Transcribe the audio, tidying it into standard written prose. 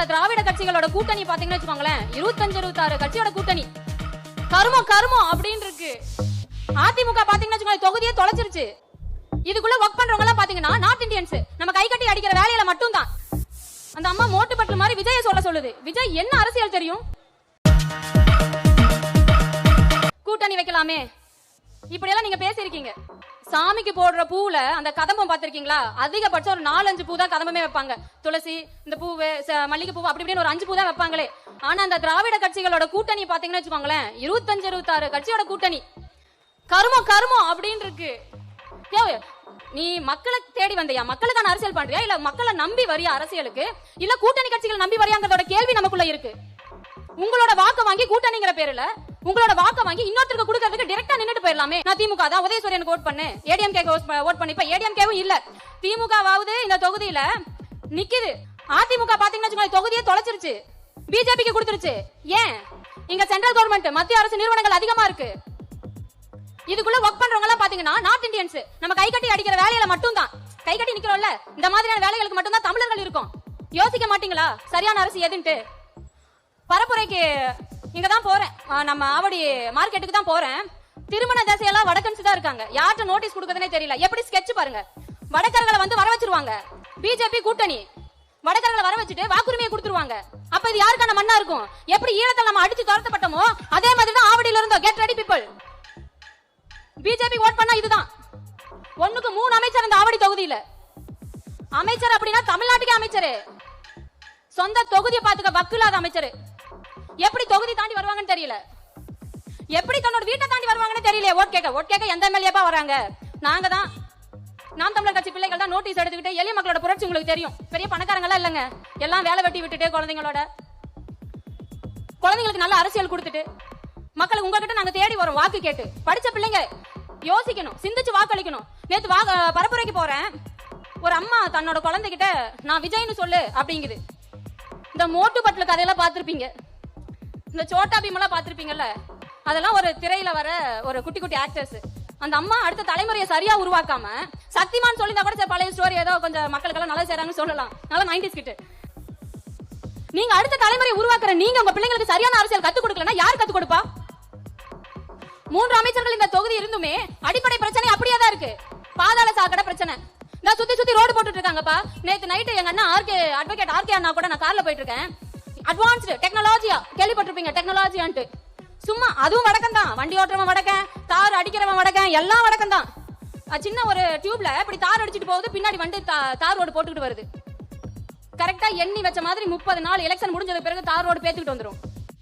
அந்த திராவிட கட்சிகளோட கூட்டணி பாத்தீங்கன்னு வச்சுக்கோங்களேன், 25-26 கட்சியோட கூட்டணி கருமம் கருமம் அப்படின்னு இருக்கு. அதிமுக பாத்தீங்கன்னு வச்சுக்கோங்க, தொகுதியை தொலைச்சிருச்சு. இதுக்குள்ள ஒர்க் பண்றவங்க எல்லாம் பாத்தீங்கன்னா நார்த் இந்தியன்ஸ், நம்ம கை கட்டி அடிக்கிற வேலையில மட்டும் தான். அந்த அம்மா மோட்டு பட்டு மாதிரி விஜய சொல்லுது. விஜய் என்ன அரசியல் தெரியும்? கூட்டணி வைக்கலாமே இப்படி எல்லாம் நீங்க பேசிருக்கீங்க. சாமிக்கு போடுற பூவுல அந்த கதம்பம் பாத்திருக்கீங்களா? அதிகபட்சம் ஒரு 4-5 பூ தான் கதம்பமே வைப்பாங்க. துளசி, இந்த பூவு, மல்லிகை பூ, அப்படி இப்படின்னு ஒரு 5 பூ தான் வைப்பாங்களே. ஆனா அந்த திராவிட கட்சிகளோட கூட்டணி பாத்தீங்கன்னு வச்சுக்கோங்களேன், 25-26 கட்சியோட கூட்டணி கருமம் கருமம் அப்படின்னு இருக்கு. நீ மக்களை தேடி வந்தியா? மக்களுக்கான அரசியல் பண்றியா? இல்ல மக்களை நம்பி வரியா அரசியலுக்கு? இல்ல கூட்டணி கட்சிகள் நம்பி வரியாங்கிறதோட கேள்வி நமக்குள்ள இருக்கு. உங்களோட வாக்கு வாங்கி கூட்டணிங்கிற பேருல உங்களோட வாக்கு வாங்கி இன்னொருத்தருக்கு கொடுக்கறதுக்கு டைரக்டா நின்னுட்டு போயிடலாமே. நான் திமுக தான், உதயசூரியனுக்கு ஓட் பண்ணு, ஏடிஎம்கே ஓட் பண்ணி. இப்ப ஏடிஎம்கேவும் இல்ல, திமுகவாவது இந்த தொகுதியில நிக்குது. அதிமுக பாத்தீங்கன்னா தொகுதியை தொலைச்சிருச்சு, பிஜேபிக்கு கொடுத்துருச்சு. ஏன்? இங்க சென்ட்ரல் கவர்மெண்ட், மத்திய அரசு நிறுவனங்கள் அதிகமா இருக்கு. இதுக்குள்ள ஒர்க் பண்றவங்க எல்லாம் பாத்தீங்கன்னா நார்த் இந்தியன்ஸ், நம்ம கை கட்டி அடிக்கிற வேலையில மட்டும் தான். கை கட்டி நிக்கிறோம்ல, இந்த மாதிரியான வேலைகளுக்கு மட்டும் தான் தமிழர்கள் இருக்கும். யோசிக்க மாட்டீங்களா சரியான அரசு எதுன்ட்டு? பரப்புரைக்கு இங்க தான் போறேன், நம்ம ஆவடி மார்க்கெட்டுக்கு தான் போறேன். திருமண தசையெல்லாம் வடக்கன்ஸ் தான் இருக்காங்க. யார்கிட்ட நோட்டீஸ் கொடுக்கறதுனே தெரியல. எப்படி ஸ்கெட்ச் பாருங்க. வடக்கர்களை வந்து வர வச்சிருவாங்க, பிஜேபி கூட்டணி வடக்கர்களை வர வச்சுட்டு வாக்குரிமையை கொடுத்துருவாங்க. அப்ப இது யாருக்கான மண்ணா இருக்கும்? எப்படி ஈழத்தில் நம்ம அடிச்சு துரத்தப்பட்டோமோ அதே மாதிரி தான் ஆவடியில இருந்தோம். Get ready people. BJP vote பண்ணா இதுதான். 1க்கு 3 அமைச்சர் இந்த ஆவடி தொகுதியில. அமைச்சர் அப்படின்னா தமிழ்நாட்டுக்கே அமைச்சரு, சொந்த தொகுதியை பாத்துக்க வக்கில்லாத அமைச்சரு. எப்படி தொகுதி தாண்டி வருவாங்கன்னு தெரியல, எப்படி தன்னோட வீட்டை தாண்டி வருவாங்கன்னு தெரியல. ஓட் கேட்க எந்த எம்எல்ஏப்பா வராங்க? நாங்க தான், நாம் தமிழர் கட்சி பிள்ளைகள் தான் நோட்டீஸ் எடுத்துக்கிட்டு எளிய மக்களோட புரட்சி உங்களுக்கு தெரியும். பெரிய பணக்காரங்களா இல்லங்க, எல்லாம் வேலை வெட்டி விட்டுட்டு குழந்தைங்களுக்கு நல்ல அரசியல் கொடுத்துட்டு மக்களுக்கு உங்ககிட்ட நாங்க தேடி வரோம் வாக்கு கேட்டு. படிச்ச பிள்ளைங்க யோசிக்கணும், சிந்திச்சு வாக்களிக்கணும். நேத்து பரப்புரைக்கு போறேன், ஒரு அம்மா தன்னோட குழந்தைகிட்ட நான் விஜய்னு சொல்லு அப்படிங்குது. இந்த மோட்டு பட்ல கதையெல்லாம் பார்த்திருப்பீங்க, இந்த சோட்டா பீம் எல்லாம் பார்த்திருப்பீங்கல்ல, அதெல்லாம் ஒரு திரையில வர ஒரு குட்டி குட்டி ஆக்டர்ஸ். அந்த அம்மா அடுத்த தலைமுறையை சரியா உருவாக்காம சக்திமான் சொல்லியிருந்தா கூட பழைய ஸ்டோரி ஏதோ கொஞ்சம் மக்களுக்கெல்லாம் நல்லா செய்றாங்கன்னு சொல்லலாம். நல்லா 90s கிட்ட. நீங்க அடுத்த தலைமுறையை உருவாக்குற நீங்க உங்க பிள்ளைங்களுக்கு சரியான அரசியல் கத்துக் கொடுக்கலன்னா யார் கத்துக் கொடுப்பா? 3 அமைச்சர்கள் இந்த தொகுதி இருந்துமே அடிப்படை பிரச்சனை அப்படியே தான் இருக்கு. பாதாள சாக்கடை பிரச்சனை. நான் சுத்தி ரோடு போட்டுட்டு இருக்காங்கப்பா. நேத்து நைட்டு எங்க அண்ணா அட்வொகேட் ஆர்கே அண்ணா கூட நான் கார்ல போயிட்டு இருக்கேன். அட்வான்ஸ்டு டெக்னாலஜியா கேள்விப்பட்டிருப்பீங்க, டெக்னாலஜியான்ட்டு. சும்மா அதுவும் வடக்கம் தான். வண்டி ஓட்டுறவன் வடக்கன், தார் அடிக்கிறவன் வடக்கன், எல்லாம் வடக்கம் தான். சின்ன ஒரு டியூப்ல இப்படி தார் அடிச்சுட்டு போகுது, பின்னாடி வண்டி தார் ரோடு போட்டுக்கிட்டு வருது. கரெக்டா எண்ணி வச்ச மாதிரி 30 நாள் எலெக்ஷன் முடிஞ்சது பிறகு தார் ரோடு பேத்துக்கிட்டு வந்துரும்.